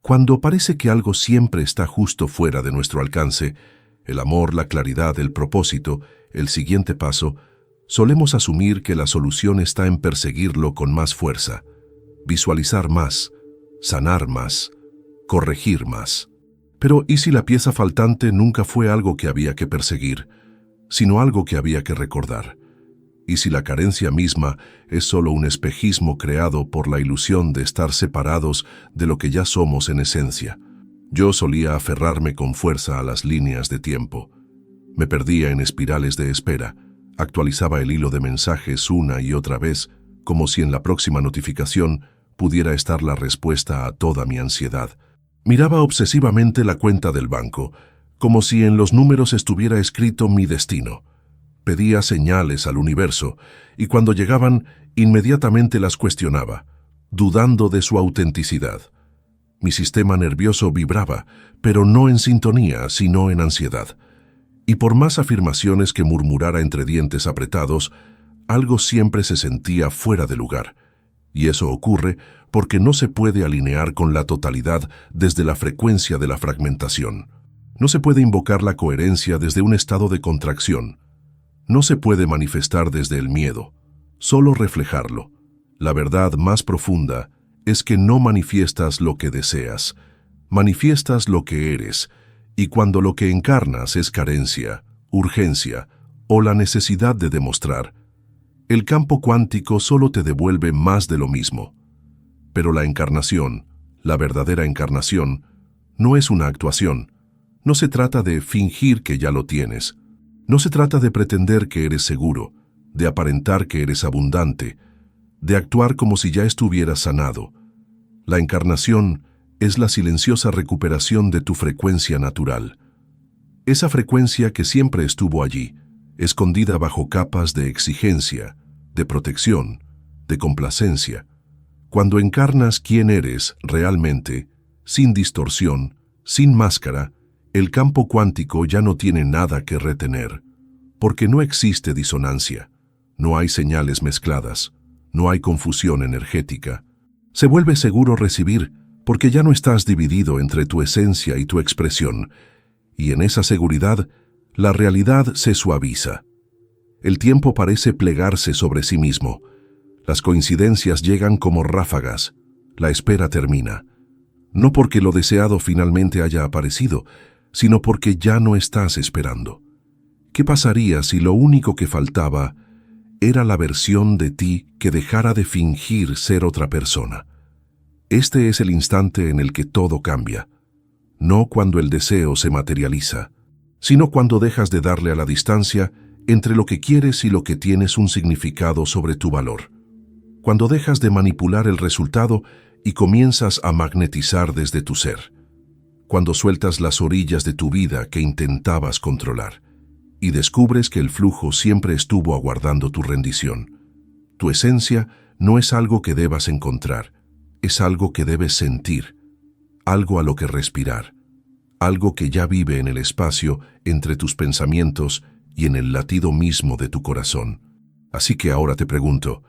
Cuando parece que algo siempre está justo fuera de nuestro alcance, el amor, la claridad, el propósito, el siguiente paso, solemos asumir que la solución está en perseguirlo con más fuerza, visualizar más, sanar más, corregir más. Pero ¿y si la pieza faltante nunca fue algo que había que perseguir, sino algo que había que recordar? ¿Y si la carencia misma es solo un espejismo creado por la ilusión de estar separados de lo que ya somos en esencia? Yo solía aferrarme con fuerza a las líneas de tiempo. Me perdía en espirales de espera, actualizaba el hilo de mensajes una y otra vez, como si en la próxima notificación pudiera estar la respuesta a toda mi ansiedad. Miraba obsesivamente la cuenta del banco, como si en los números estuviera escrito mi destino. Pedía señales al universo, y cuando llegaban, inmediatamente las cuestionaba, dudando de su autenticidad. Mi sistema nervioso vibraba, pero no en sintonía, sino en ansiedad. Y por más afirmaciones que murmurara entre dientes apretados, algo siempre se sentía fuera de lugar. Y eso ocurre porque no se puede alinear con la totalidad desde la frecuencia de la fragmentación. No se puede invocar la coherencia desde un estado de contracción. No se puede manifestar desde el miedo, solo reflejarlo. La verdad más profunda es que no manifiestas lo que deseas, manifiestas lo que eres, y cuando lo que encarnas es carencia, urgencia o la necesidad de demostrar, el campo cuántico solo te devuelve más de lo mismo. Pero la encarnación, la verdadera encarnación, no es una actuación. No se trata de fingir que ya lo tienes. No se trata de pretender que eres seguro, de aparentar que eres abundante, de actuar como si ya estuvieras sanado. La encarnación es la silenciosa recuperación de tu frecuencia natural. Esa frecuencia que siempre estuvo allí, escondida bajo capas de exigencia, de protección, de complacencia. Cuando encarnas quién eres realmente, sin distorsión, sin máscara, el campo cuántico ya no tiene nada que retener, porque no existe disonancia, no hay señales mezcladas, no hay confusión energética. Se vuelve seguro recibir, porque ya no estás dividido entre tu esencia y tu expresión, y en esa seguridad, la realidad se suaviza. El tiempo parece plegarse sobre sí mismo. Las coincidencias llegan como ráfagas. La espera termina. No porque lo deseado finalmente haya aparecido, sino porque ya no estás esperando. ¿Qué pasaría si lo único que faltaba era la versión de ti que dejara de fingir ser otra persona? Este es el instante en el que todo cambia, no cuando el deseo se materializa, sino cuando dejas de darle a la distancia entre lo que quieres y lo que tienes un significado sobre tu valor. Cuando dejas de manipular el resultado y comienzas a magnetizar desde tu ser. Cuando sueltas las orillas de tu vida que intentabas controlar y descubres que el flujo siempre estuvo aguardando tu rendición. Tu esencia no es algo que debas encontrar, es algo que debes sentir, algo a lo que respirar, algo que ya vive en el espacio entre tus pensamientos y en el latido mismo de tu corazón. Así que ahora te pregunto,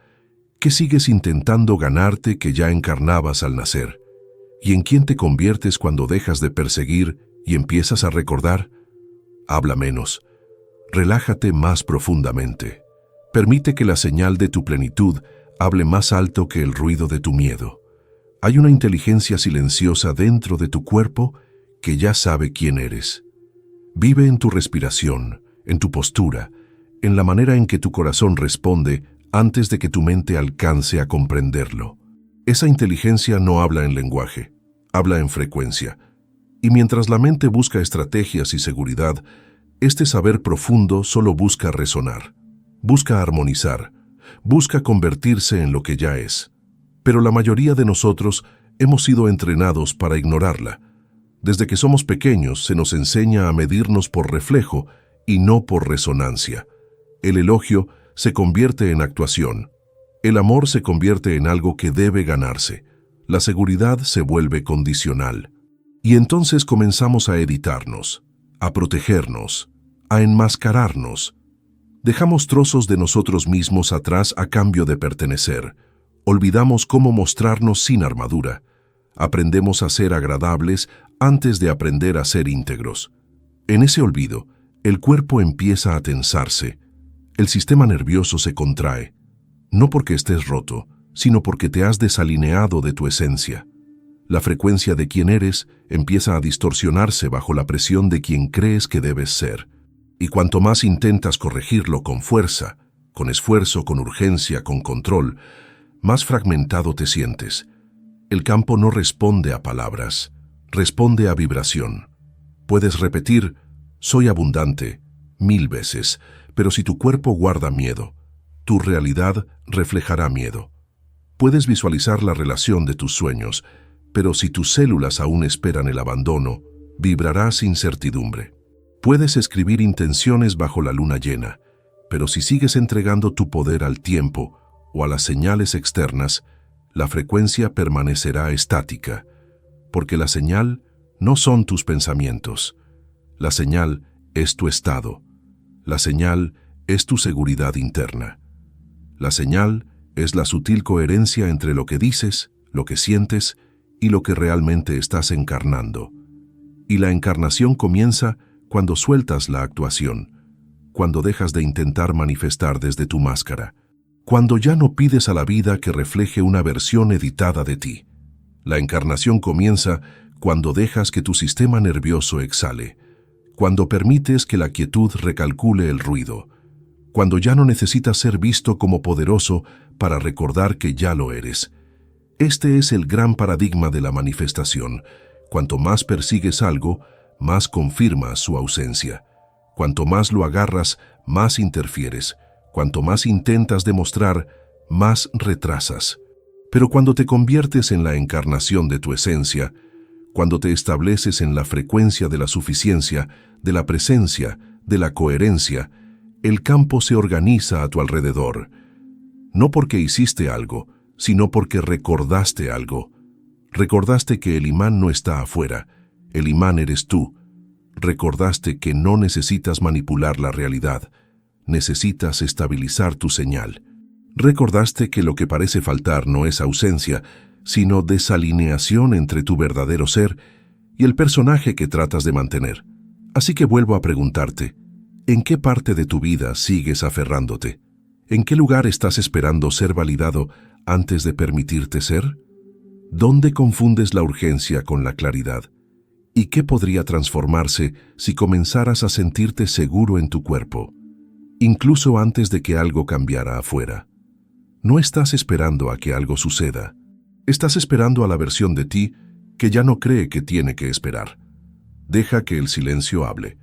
¿qué sigues intentando ganarte que ya encarnabas al nacer? ¿Y en quién te conviertes cuando dejas de perseguir y empiezas a recordar? Habla menos. Relájate más profundamente. Permite que la señal de tu plenitud hable más alto que el ruido de tu miedo. Hay una inteligencia silenciosa dentro de tu cuerpo que ya sabe quién eres. Vive en tu respiración, en tu postura, en la manera en que tu corazón responde antes de que tu mente alcance a comprenderlo. Esa inteligencia no habla en lenguaje, habla en frecuencia. Y mientras la mente busca estrategias y seguridad, este saber profundo solo busca resonar, busca armonizar, busca convertirse en lo que ya es. Pero la mayoría de nosotros hemos sido entrenados para ignorarla. Desde que somos pequeños se nos enseña a medirnos por reflejo y no por resonancia. El elogio se convierte en actuación. El amor se convierte en algo que debe ganarse. La seguridad se vuelve condicional. Y entonces comenzamos a editarnos, a protegernos, a enmascararnos. Dejamos trozos de nosotros mismos atrás a cambio de pertenecer. Olvidamos cómo mostrarnos sin armadura. Aprendemos a ser agradables antes de aprender a ser íntegros. En ese olvido, el cuerpo empieza a tensarse. El sistema nervioso se contrae, no porque estés roto, sino porque te has desalineado de tu esencia. La frecuencia de quien eres empieza a distorsionarse bajo la presión de quien crees que debes ser. Y cuanto más intentas corregirlo con fuerza, con esfuerzo, con urgencia, con control, más fragmentado te sientes. El campo no responde a palabras, responde a vibración. Puedes repetir, soy abundante, 1000 veces, pero si tu cuerpo guarda miedo, tu realidad reflejará miedo. Puedes visualizar la relación de tus sueños, pero si tus células aún esperan el abandono, vibrarás incertidumbre. Puedes escribir intenciones bajo la luna llena, pero si sigues entregando tu poder al tiempo o a las señales externas, la frecuencia permanecerá estática, porque la señal no son tus pensamientos. La señal es tu estado. La señal es tu seguridad interna. La señal es la sutil coherencia entre lo que dices, lo que sientes y lo que realmente estás encarnando. Y la encarnación comienza cuando sueltas la actuación, cuando dejas de intentar manifestar desde tu máscara, cuando ya no pides a la vida que refleje una versión editada de ti. La encarnación comienza cuando dejas que tu sistema nervioso exhale, cuando permites que la quietud recalcule el ruido, cuando ya no necesitas ser visto como poderoso para recordar que ya lo eres. Este es el gran paradigma de la manifestación. Cuanto más persigues algo, más confirmas su ausencia. Cuanto más lo agarras, más interfieres. Cuanto más intentas demostrar, más retrasas. Pero cuando te conviertes en la encarnación de tu esencia, cuando te estableces en la frecuencia de la suficiencia, de la presencia, de la coherencia, el campo se organiza a tu alrededor. No porque hiciste algo, sino porque recordaste algo. Recordaste que el imán no está afuera, el imán eres tú. Recordaste que no necesitas manipular la realidad, necesitas estabilizar tu señal. Recordaste que lo que parece faltar no es ausencia, sino desalineación entre tu verdadero ser y el personaje que tratas de mantener. Así que vuelvo a preguntarte, ¿en qué parte de tu vida sigues aferrándote? ¿En qué lugar estás esperando ser validado antes de permitirte ser? ¿Dónde confundes la urgencia con la claridad? ¿Y qué podría transformarse si comenzaras a sentirte seguro en tu cuerpo, incluso antes de que algo cambiara afuera? No estás esperando a que algo suceda. Estás esperando a la versión de ti que ya no cree que tiene que esperar. Deja que el silencio hable.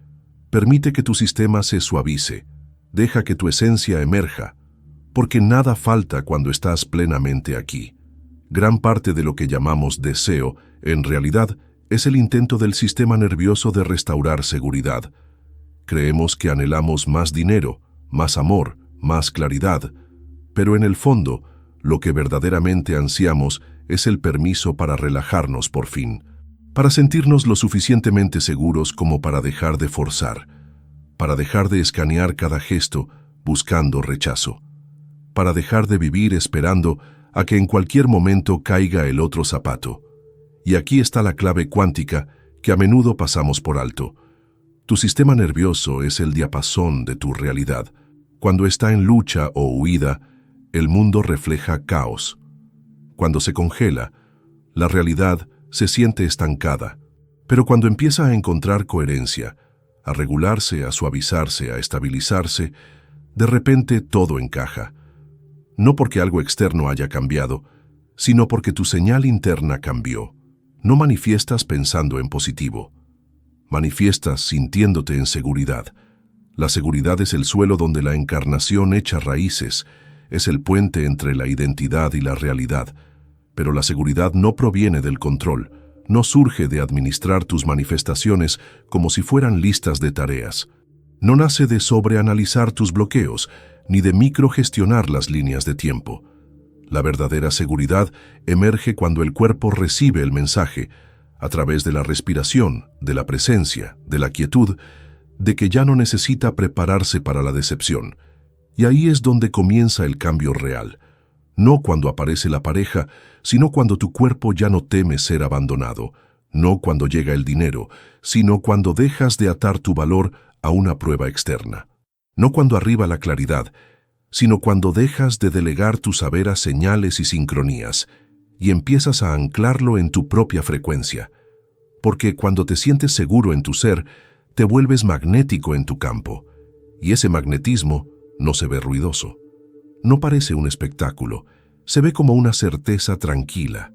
Permite que tu sistema se suavice. Deja que tu esencia emerja, porque nada falta cuando estás plenamente aquí. Gran parte de lo que llamamos deseo, en realidad, es el intento del sistema nervioso de restaurar seguridad. Creemos que anhelamos más dinero, más amor, más claridad, pero en el fondo, lo que verdaderamente ansiamos es el permiso para relajarnos por fin, para sentirnos lo suficientemente seguros como para dejar de forzar, para dejar de escanear cada gesto buscando rechazo, para dejar de vivir esperando a que en cualquier momento caiga el otro zapato. Y aquí está la clave cuántica que a menudo pasamos por alto. Tu sistema nervioso es el diapasón de tu realidad. Cuando está en lucha o huida, el mundo refleja caos. Cuando se congela, la realidad se siente estancada. Pero cuando empieza a encontrar coherencia, a regularse, a suavizarse, a estabilizarse, de repente todo encaja. No porque algo externo haya cambiado, sino porque tu señal interna cambió. No manifiestas pensando en positivo. Manifiestas sintiéndote en seguridad. La seguridad es el suelo donde la encarnación echa raíces, es el puente entre la identidad y la realidad. Pero la seguridad no proviene del control, no surge de administrar tus manifestaciones como si fueran listas de tareas. No nace de sobreanalizar tus bloqueos, ni de microgestionar las líneas de tiempo. La verdadera seguridad emerge cuando el cuerpo recibe el mensaje, a través de la respiración, de la presencia, de la quietud, de que ya no necesita prepararse para la decepción. Y ahí es donde comienza el cambio real. no cuando aparece la pareja, sino cuando tu cuerpo ya no teme ser abandonado, no cuando llega el dinero, sino cuando dejas de atar tu valor a una prueba externa, no cuando arriba la claridad, sino cuando dejas de delegar tu saber a señales y sincronías y empiezas a anclarlo en tu propia frecuencia, porque cuando te sientes seguro en tu ser, te vuelves magnético en tu campo, y ese magnetismo no se ve ruidoso. No parece un espectáculo, se ve como una certeza tranquila,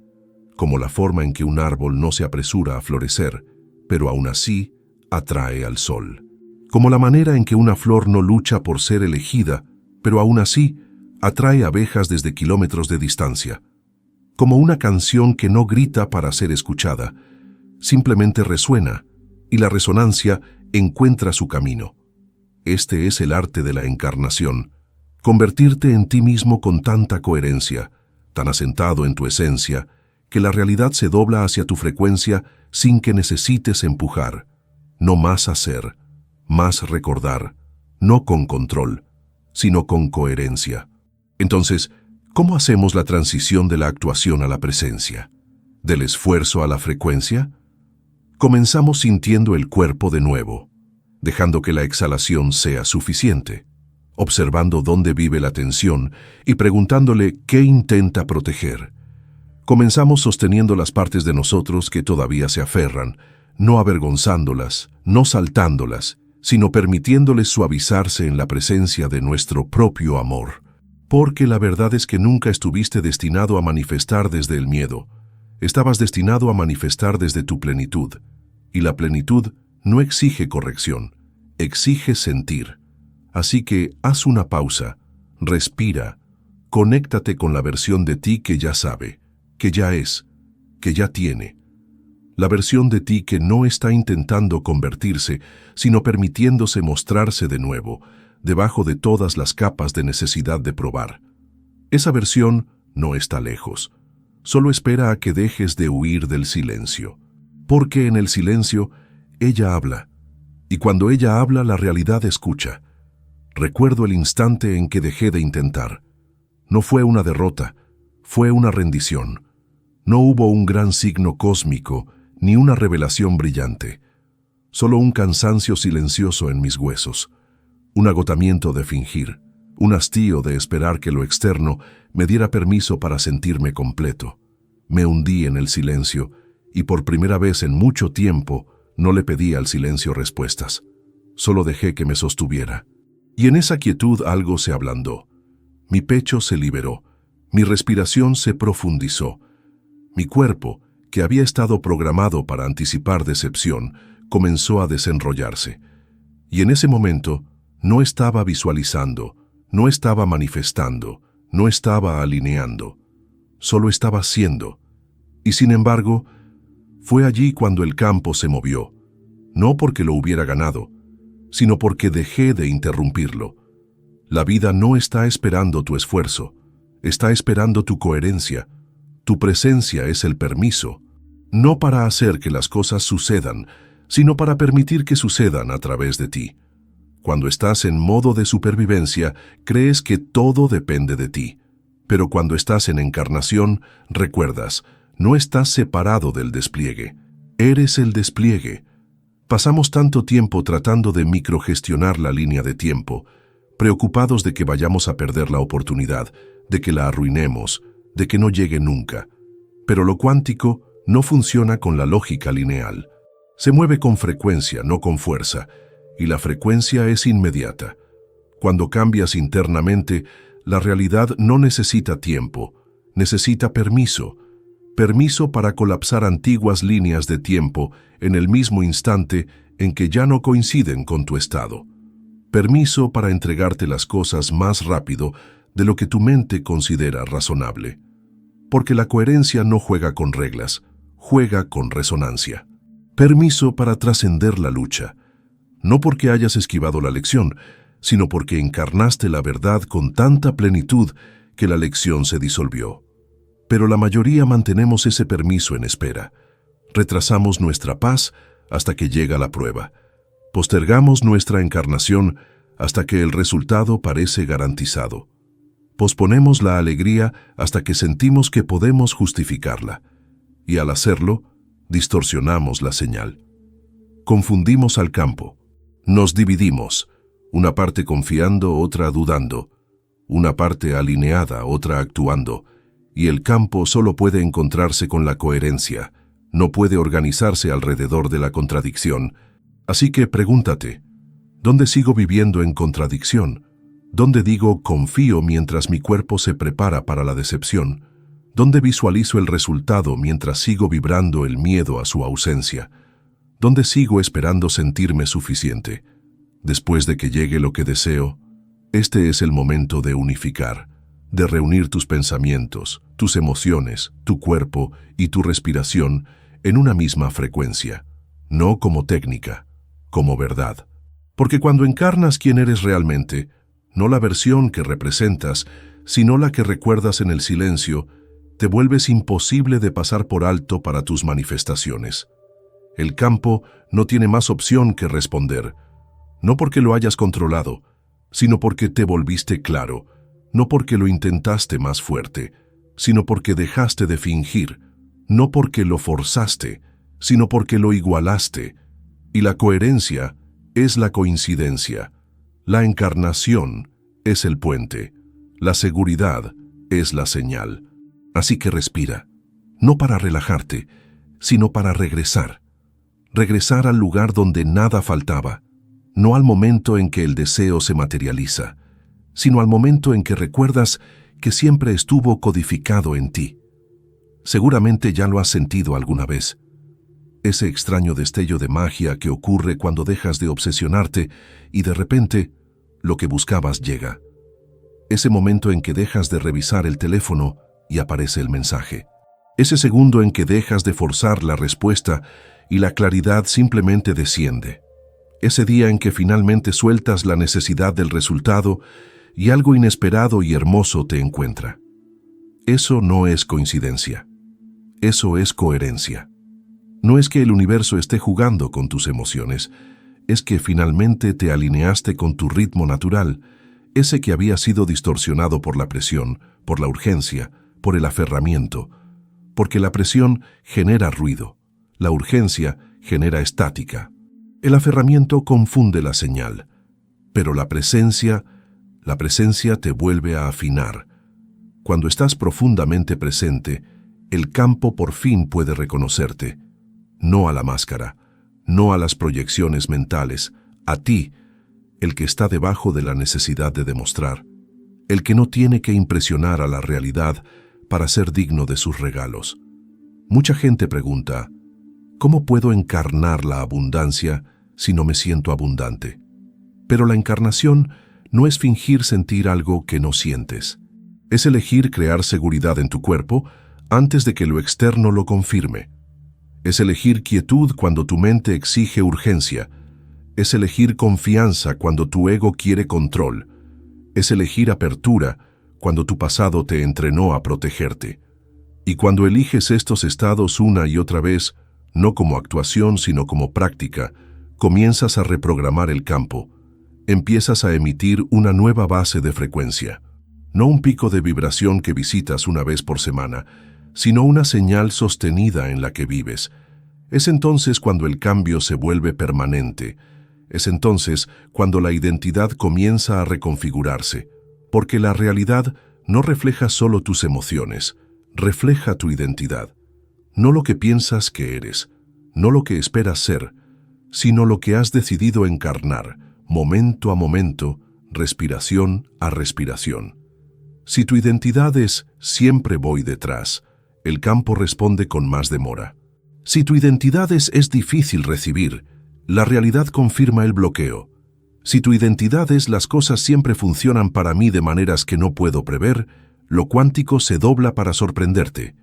como la forma en que un árbol no se apresura a florecer, pero aún así atrae al sol. Como la manera en que una flor no lucha por ser elegida, pero aún así atrae abejas desde kilómetros de distancia. Como una canción que no grita para ser escuchada, simplemente resuena, y la resonancia encuentra su camino. Este es el arte de la encarnación, convertirte en ti mismo con tanta coherencia, tan asentado en tu esencia, que la realidad se dobla hacia tu frecuencia sin que necesites empujar, no más hacer, más recordar, no con control, sino con coherencia. Entonces, ¿cómo hacemos la transición de la actuación a la presencia? ¿Del esfuerzo a la frecuencia? Comenzamos sintiendo el cuerpo de nuevo, dejando que la exhalación sea suficiente, observando dónde vive la tensión y preguntándole qué intenta proteger. Comenzamos sosteniendo las partes de nosotros que todavía se aferran, no avergonzándolas, no saltándolas, sino permitiéndoles suavizarse en la presencia de nuestro propio amor. Porque la verdad es que nunca estuviste destinado a manifestar desde el miedo. Estabas destinado a manifestar desde tu plenitud. Y la plenitud no exige corrección, exige sentir. Así que haz una pausa, respira, conéctate con la versión de ti que ya sabe, que ya es, que ya tiene. La versión de ti que no está intentando convertirse, sino permitiéndose mostrarse de nuevo, debajo de todas las capas de necesidad de probar. Esa versión no está lejos. Solo espera a que dejes de huir del silencio. Porque en el silencio, ella habla. Y cuando ella habla, la realidad escucha. Recuerdo el instante en que dejé de intentar. No fue una derrota, fue una rendición. No hubo un gran signo cósmico, ni una revelación brillante. Solo un cansancio silencioso en mis huesos. Un agotamiento de fingir, un hastío de esperar que lo externo me diera permiso para sentirme completo. Me hundí en el silencio y por primera vez en mucho tiempo no le pedí al silencio respuestas. Solo dejé que me sostuviera. Y en esa quietud algo se ablandó. Mi pecho se liberó, mi respiración se profundizó. Mi cuerpo, que había estado programado para anticipar decepción, comenzó a desenrollarse. Y en ese momento, no estaba visualizando, no estaba manifestando, no estaba alineando, solo estaba siendo. Y sin embargo, fue allí cuando el campo se movió, no porque lo hubiera ganado, sino porque dejé de interrumpirlo. La vida no está esperando tu esfuerzo, está esperando tu coherencia. Tu presencia es el permiso, no para hacer que las cosas sucedan, sino para permitir que sucedan a través de ti. Cuando estás en modo de supervivencia, crees que todo depende de ti. Pero cuando estás en encarnación, recuerdas, no estás separado del despliegue. Eres el despliegue. Pasamos tanto tiempo tratando de microgestionar la línea de tiempo, preocupados de que vayamos a perder la oportunidad, de que la arruinemos, de que no llegue nunca. Pero lo cuántico no funciona con la lógica lineal. Se mueve con frecuencia, no con fuerza, y la frecuencia es inmediata. Cuando cambias internamente, la realidad no necesita tiempo, necesita permiso. Permiso para colapsar antiguas líneas de tiempo en el mismo instante en que ya no coinciden con tu estado. Permiso para entregarte las cosas más rápido de lo que tu mente considera razonable. Porque la coherencia no juega con reglas, juega con resonancia. Permiso para trascender la lucha. No porque hayas esquivado la lección, sino porque encarnaste la verdad con tanta plenitud que la lección se disolvió. Pero la mayoría mantenemos ese permiso en espera. Retrasamos nuestra paz hasta que llega la prueba. Postergamos nuestra encarnación hasta que el resultado parece garantizado. Posponemos la alegría hasta que sentimos que podemos justificarla, y al hacerlo, distorsionamos la señal. Confundimos al campo. Nos dividimos, una parte confiando, otra dudando, una parte alineada, otra actuando, y el campo solo puede encontrarse con la coherencia, no puede organizarse alrededor de la contradicción. Así que pregúntate, ¿dónde sigo viviendo en contradicción? ¿Dónde digo confío mientras mi cuerpo se prepara para la decepción? ¿Dónde visualizo el resultado mientras sigo vibrando el miedo a su ausencia? ¿Dónde sigo esperando sentirme suficiente? Después de que llegue lo que deseo, este es el momento de unificar, de reunir tus pensamientos, tus emociones, tu cuerpo y tu respiración en una misma frecuencia, no como técnica, como verdad. Porque cuando encarnas quién eres realmente, no la versión que representas, sino la que recuerdas en el silencio, te vuelves imposible de pasar por alto para tus manifestaciones. El campo no tiene más opción que responder, no porque lo hayas controlado, sino porque te volviste claro, no porque lo intentaste más fuerte, sino porque dejaste de fingir, no porque lo forzaste, sino porque lo igualaste. Y la coherencia es la coincidencia, la encarnación es el puente, la seguridad es la señal. Así que respira, no para relajarte, sino para regresar. Regresar al lugar donde nada faltaba, no al momento en que el deseo se materializa, sino al momento en que recuerdas que siempre estuvo codificado en ti. Seguramente ya lo has sentido alguna vez. Ese extraño destello de magia que ocurre cuando dejas de obsesionarte y de repente lo que buscabas llega. Ese momento en que dejas de revisar el teléfono y aparece el mensaje. Ese segundo en que dejas de forzar la respuesta y la claridad simplemente desciende. Ese día en que finalmente sueltas la necesidad del resultado y algo inesperado y hermoso te encuentra. Eso no es coincidencia. Eso es coherencia. No es que el universo esté jugando con tus emociones, es que finalmente te alineaste con tu ritmo natural, ese que había sido distorsionado por la presión, por la urgencia, por el aferramiento, porque la presión genera ruido, la urgencia genera estática. El aferramiento confunde la señal, pero la presencia te vuelve a afinar. Cuando estás profundamente presente, el campo por fin puede reconocerte, no a la máscara, no a las proyecciones mentales, a ti, el que está debajo de la necesidad de demostrar, el que no tiene que impresionar a la realidad para ser digno de sus regalos. Mucha gente pregunta, ¿cómo puedo encarnar la abundancia si no me siento abundante? Pero la encarnación no es fingir sentir algo que no sientes. Es elegir crear seguridad en tu cuerpo antes de que lo externo lo confirme. Es elegir quietud cuando tu mente exige urgencia. Es elegir confianza cuando tu ego quiere control. Es elegir apertura cuando tu pasado te entrenó a protegerte. Y cuando eliges estos estados una y otra vez, no como actuación sino como práctica, comienzas a reprogramar el campo. Empiezas a emitir una nueva base de frecuencia. No un pico de vibración que visitas una vez por semana, sino una señal sostenida en la que vives. Es entonces cuando el cambio se vuelve permanente. Es entonces cuando la identidad comienza a reconfigurarse, porque la realidad no refleja solo tus emociones, refleja tu identidad. No lo que piensas que eres, no lo que esperas ser, sino lo que has decidido encarnar, momento a momento, respiración a respiración. Si tu identidad es siempre voy detrás, el campo responde con más demora. Si tu identidad es difícil recibir, la realidad confirma el bloqueo. Si tu identidad es las cosas siempre funcionan para mí de maneras que no puedo prever, lo cuántico se dobla para sorprenderte.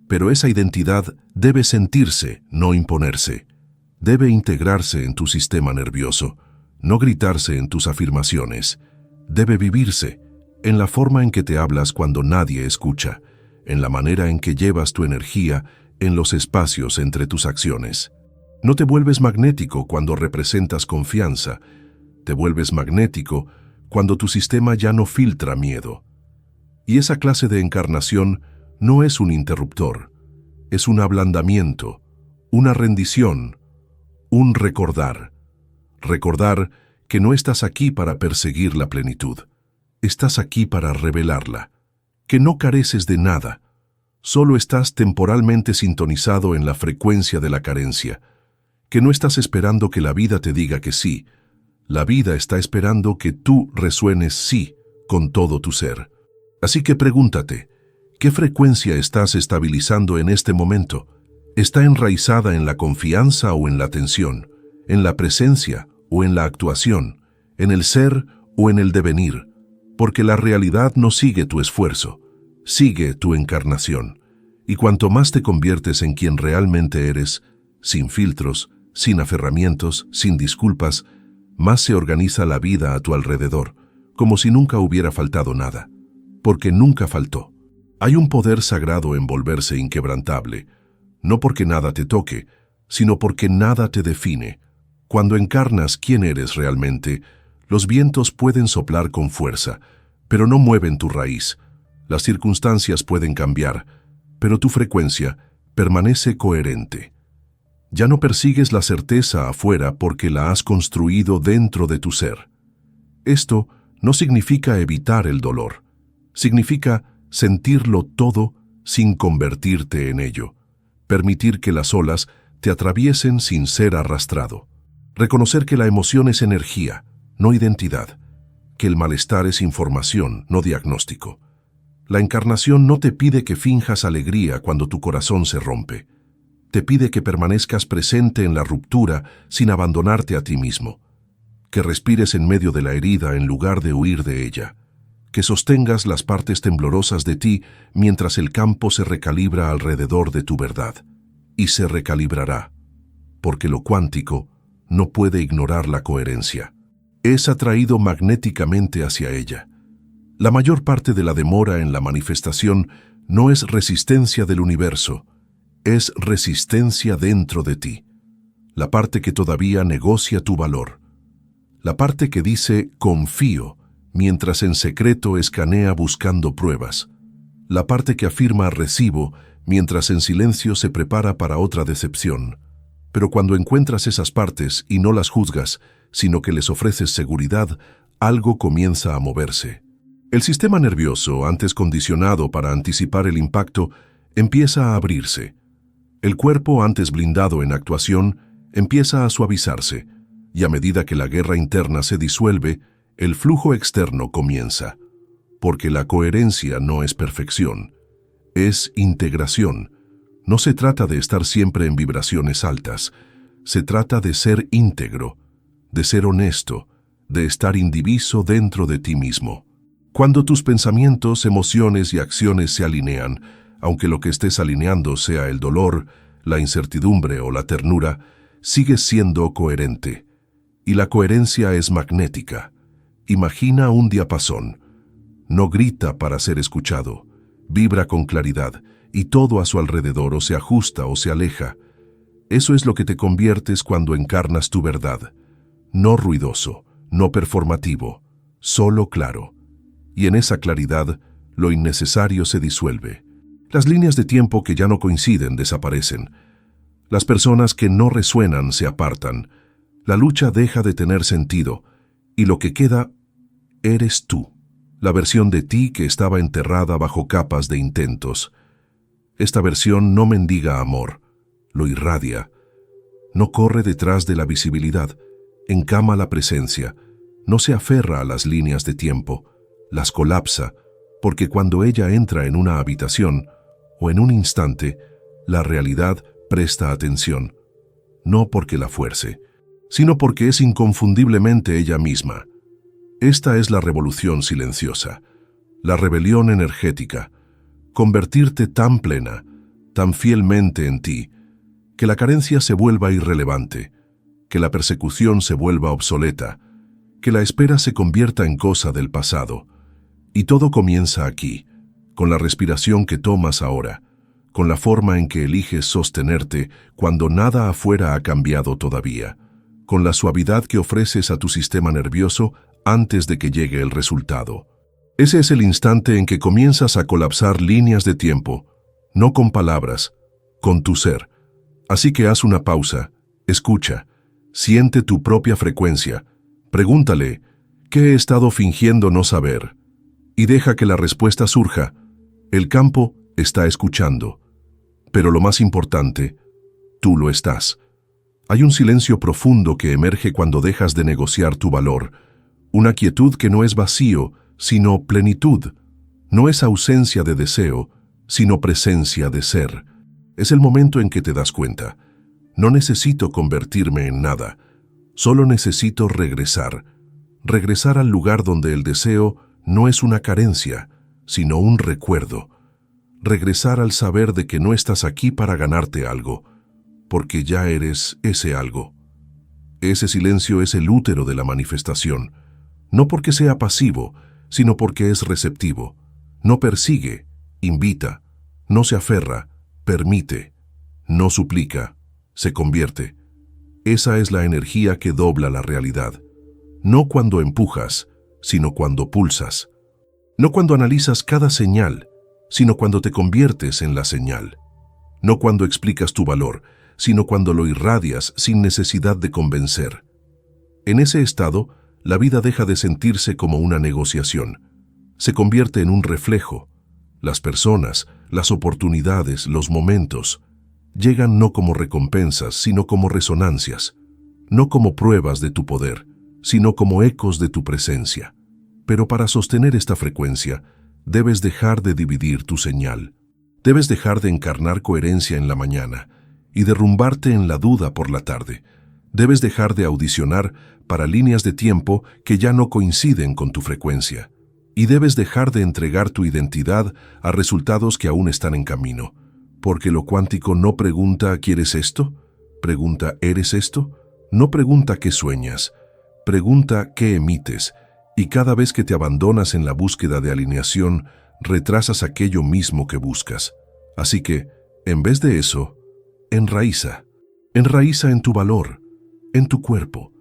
Pero esa identidad debe sentirse, no imponerse. Debe integrarse en tu sistema nervioso, no gritarse en tus afirmaciones. Debe vivirse en la forma en que te hablas cuando nadie escucha, en la manera en que llevas tu energía en los espacios entre tus acciones. No te vuelves magnético cuando representas confianza, te vuelves magnético cuando tu sistema ya no filtra miedo. Y esa clase de encarnación no es un interruptor, es un ablandamiento, una rendición, un recordar. Recordar que no estás aquí para perseguir la plenitud, estás aquí para revelarla, que no careces de nada, solo estás temporalmente sintonizado en la frecuencia de la carencia, que no estás esperando que la vida te diga que sí, la vida está esperando que tú resuenes sí con todo tu ser. Así que pregúntate, ¿qué frecuencia estás estabilizando en este momento? ¿Está enraizada en la confianza o en la tensión, en la presencia o en la actuación, en el ser o en el devenir? Porque la realidad no sigue tu esfuerzo, sigue tu encarnación. Y cuanto más te conviertes en quien realmente eres, sin filtros, sin aferramientos, sin disculpas, más se organiza la vida a tu alrededor, como si nunca hubiera faltado nada. Porque nunca faltó. Hay un poder sagrado en volverse inquebrantable, no porque nada te toque, sino porque nada te define. Cuando encarnas quién eres realmente, los vientos pueden soplar con fuerza, pero no mueven tu raíz. Las circunstancias pueden cambiar, pero tu frecuencia permanece coherente. Ya no persigues la certeza afuera porque la has construido dentro de tu ser. Esto no significa evitar el dolor. Significa sentirlo todo sin convertirte en ello. Permitir que las olas te atraviesen sin ser arrastrado. Reconocer que la emoción es energía, no identidad. Que el malestar es información, no diagnóstico. La encarnación no te pide que finjas alegría cuando tu corazón se rompe. Te pide que permanezcas presente en la ruptura sin abandonarte a ti mismo. Que respires en medio de la herida en lugar de huir de ella. Que sostengas las partes temblorosas de ti mientras el campo se recalibra alrededor de tu verdad. Y se recalibrará, porque lo cuántico no puede ignorar la coherencia. Es atraído magnéticamente hacia ella. La mayor parte de la demora en la manifestación no es resistencia del universo, es resistencia dentro de ti. La parte que todavía negocia tu valor. La parte que dice confío, mientras en secreto escanea buscando pruebas. La parte que afirma recibo, mientras en silencio se prepara para otra decepción. Pero cuando encuentras esas partes y no las juzgas, sino que les ofreces seguridad, algo comienza a moverse. El sistema nervioso, antes condicionado para anticipar el impacto, empieza a abrirse. El cuerpo, antes blindado en actuación, empieza a suavizarse, y a medida que la guerra interna se disuelve, el flujo externo comienza. Porque la coherencia no es perfección, es integración. No se trata de estar siempre en vibraciones altas, se trata de ser íntegro, de ser honesto, de estar indiviso dentro de ti mismo. Cuando tus pensamientos, emociones y acciones se alinean, aunque lo que estés alineando sea el dolor, la incertidumbre o la ternura, sigues siendo coherente. Y la coherencia es magnética. Imagina un diapasón. No grita para ser escuchado, vibra con claridad, y todo a su alrededor o se ajusta o se aleja. Eso es lo que te conviertes cuando encarnas tu verdad. No ruidoso, no performativo, solo claro. Y en esa claridad, lo innecesario se disuelve. Las líneas de tiempo que ya no coinciden desaparecen. Las personas que no resuenan se apartan. La lucha deja de tener sentido, y lo que queda eres tú, la versión de ti que estaba enterrada bajo capas de intentos. Esta versión no mendiga amor, lo irradia. No corre detrás de la visibilidad, encama la presencia, no se aferra a las líneas de tiempo, las colapsa, porque cuando ella entra en una habitación o en un instante, la realidad presta atención, no porque la fuerce, sino porque es inconfundiblemente ella misma. Esta es la revolución silenciosa, la rebelión energética, convertirte tan plena, tan fielmente en ti, que la carencia se vuelva irrelevante, que la persecución se vuelva obsoleta, que la espera se convierta en cosa del pasado. Y todo comienza aquí, con la respiración que tomas ahora, con la forma en que eliges sostenerte cuando nada afuera ha cambiado todavía, con la suavidad que ofreces a tu sistema nervioso antes de que llegue el resultado. Ese es el instante en que comienzas a colapsar líneas de tiempo, no con palabras, con tu ser. Así que haz una pausa, escucha, siente tu propia frecuencia, pregúntale, ¿qué he estado fingiendo no saber? Y deja que la respuesta surja. El campo está escuchando. Pero lo más importante, tú lo estás. Hay un silencio profundo que emerge cuando dejas de negociar tu valor, una quietud que no es vacío, sino plenitud. No es ausencia de deseo, sino presencia de ser. Es el momento en que te das cuenta. No necesito convertirme en nada, solo necesito regresar. Regresar al lugar donde el deseo no es una carencia, sino un recuerdo. Regresar al saber de que no estás aquí para ganarte algo, porque ya eres ese algo. Ese silencio es el útero de la manifestación, no porque sea pasivo, sino porque es receptivo. No persigue, invita, no se aferra, permite, no suplica, se convierte. Esa es la energía que dobla la realidad. No cuando empujas, sino cuando pulsas. No cuando analizas cada señal, sino cuando te conviertes en la señal. No cuando explicas tu valor, sino cuando lo irradias sin necesidad de convencer. En ese estado, la vida deja de sentirse como una negociación. Se convierte en un reflejo. Las personas, las oportunidades, los momentos, llegan no como recompensas, sino como resonancias. No como pruebas de tu poder, sino como ecos de tu presencia. Pero para sostener esta frecuencia, debes dejar de dividir tu señal. Debes dejar de encarnar coherencia en la mañana y derrumbarte en la duda por la tarde. Debes dejar de audicionar para líneas de tiempo que ya no coinciden con tu frecuencia. Y debes dejar de entregar tu identidad a resultados que aún están en camino. Porque lo cuántico no pregunta ¿quieres esto? Pregunta ¿eres esto? No pregunta ¿qué sueñas? Pregunta ¿qué emites? Y cada vez que te abandonas en la búsqueda de alineación, retrasas aquello mismo que buscas. Así que, en vez de eso, enraíza. Enraíza en tu valor, en tu cuerpo,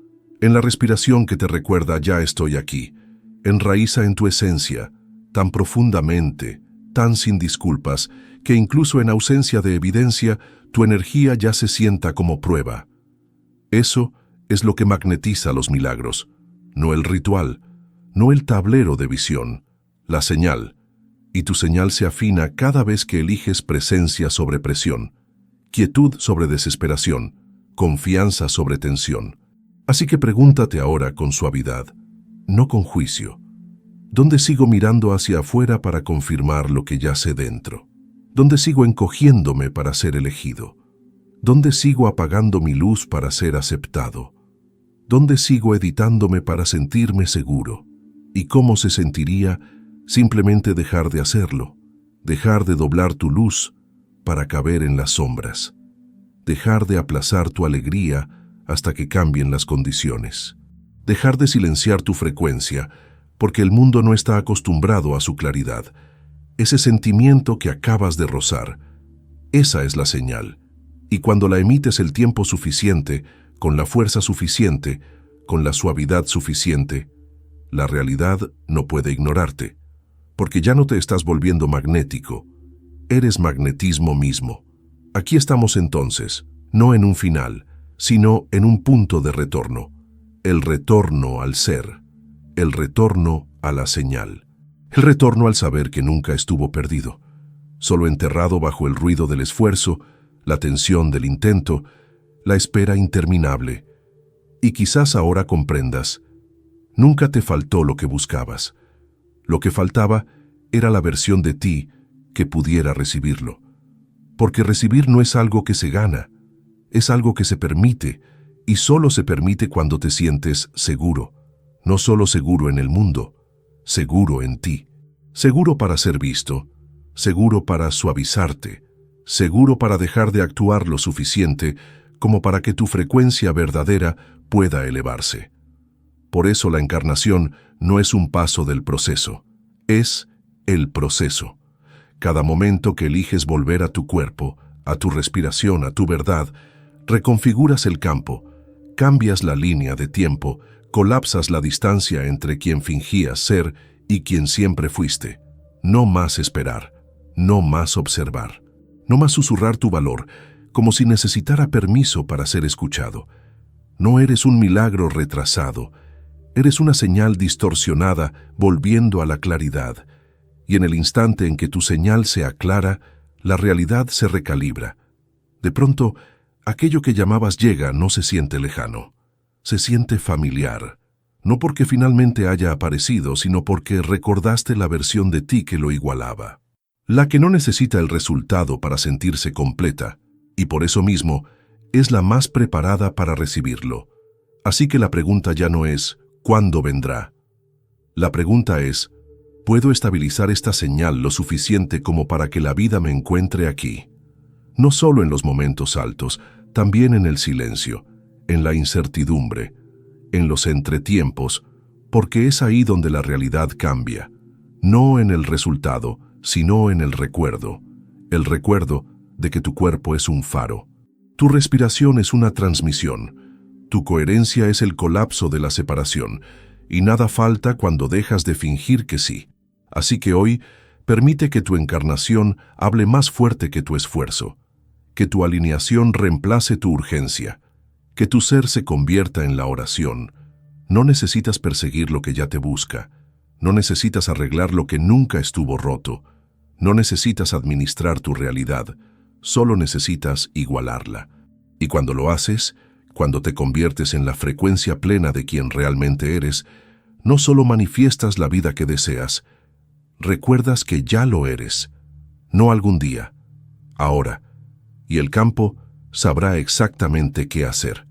en la respiración que te recuerda ya estoy aquí. Enraíza en tu esencia, tan profundamente, tan sin disculpas, que incluso en ausencia de evidencia, tu energía ya se sienta como prueba. Eso es lo que magnetiza los milagros, no el ritual, no el tablero de visión, la señal. Y tu señal se afina cada vez que eliges presencia sobre presión, quietud sobre desesperación, confianza sobre tensión. Así que pregúntate ahora con suavidad, no con juicio. ¿Dónde sigo mirando hacia afuera para confirmar lo que ya sé dentro? ¿Dónde sigo encogiéndome para ser elegido? ¿Dónde sigo apagando mi luz para ser aceptado? ¿Dónde sigo editándome para sentirme seguro? ¿Y cómo se sentiría simplemente dejar de hacerlo? Dejar de doblar tu luz para caber en las sombras. Dejar de aplazar tu alegría hasta que cambien las condiciones. Dejar de silenciar tu frecuencia porque el mundo no está acostumbrado a su claridad. Ese sentimiento que acabas de rozar, esa es la señal. Y cuando la emites el tiempo suficiente, con la fuerza suficiente, con la suavidad suficiente, la realidad no puede ignorarte, porque ya no te estás volviendo magnético, eres magnetismo mismo. Aquí estamos entonces, no en un final, sino en un punto de retorno, el retorno al ser, el retorno a la señal, el retorno al saber que nunca estuvo perdido, solo enterrado bajo el ruido del esfuerzo, la tensión del intento, la espera interminable. Y quizás ahora comprendas, nunca te faltó lo que buscabas. Lo que faltaba era la versión de ti que pudiera recibirlo. Porque recibir no es algo que se gana, es algo que se permite, y solo se permite cuando te sientes seguro. No solo seguro en el mundo, seguro en ti. Seguro para ser visto, seguro para suavizarte, seguro para dejar de actuar lo suficiente como para que tu frecuencia verdadera pueda elevarse. Por eso la encarnación no es un paso del proceso, es el proceso. Cada momento que eliges volver a tu cuerpo, a tu respiración, a tu verdad, reconfiguras el campo, cambias la línea de tiempo, colapsas la distancia entre quien fingías ser y quien siempre fuiste. No más esperar, no más observar, no más susurrar tu valor, como si necesitara permiso para ser escuchado. No eres un milagro retrasado, eres una señal distorsionada volviendo a la claridad. Y en el instante en que tu señal se aclara, la realidad se recalibra. De pronto, aquello que llamabas llega no se siente lejano, se siente familiar. No porque finalmente haya aparecido, sino porque recordaste la versión de ti que lo igualaba. La que no necesita el resultado para sentirse completa, y por eso mismo, es la más preparada para recibirlo. Así que la pregunta ya no es ¿cuándo vendrá? La pregunta es ¿puedo estabilizar esta señal lo suficiente como para que la vida me encuentre aquí? No solo en los momentos altos, también en el silencio, en la incertidumbre, en los entretiempos, porque es ahí donde la realidad cambia, no en el resultado, sino en el recuerdo de que tu cuerpo es un faro. Tu respiración es una transmisión, tu coherencia es el colapso de la separación, y nada falta cuando dejas de fingir que sí. Así que hoy, permite que tu encarnación hable más fuerte que tu esfuerzo, que tu alineación reemplace tu urgencia, que tu ser se convierta en la oración. No necesitas perseguir lo que ya te busca, no necesitas arreglar lo que nunca estuvo roto, no necesitas administrar tu realidad, solo necesitas igualarla. Y cuando lo haces, cuando te conviertes en la frecuencia plena de quien realmente eres, no solo manifiestas la vida que deseas, recuerdas que ya lo eres, no algún día, ahora, y el campo sabrá exactamente qué hacer.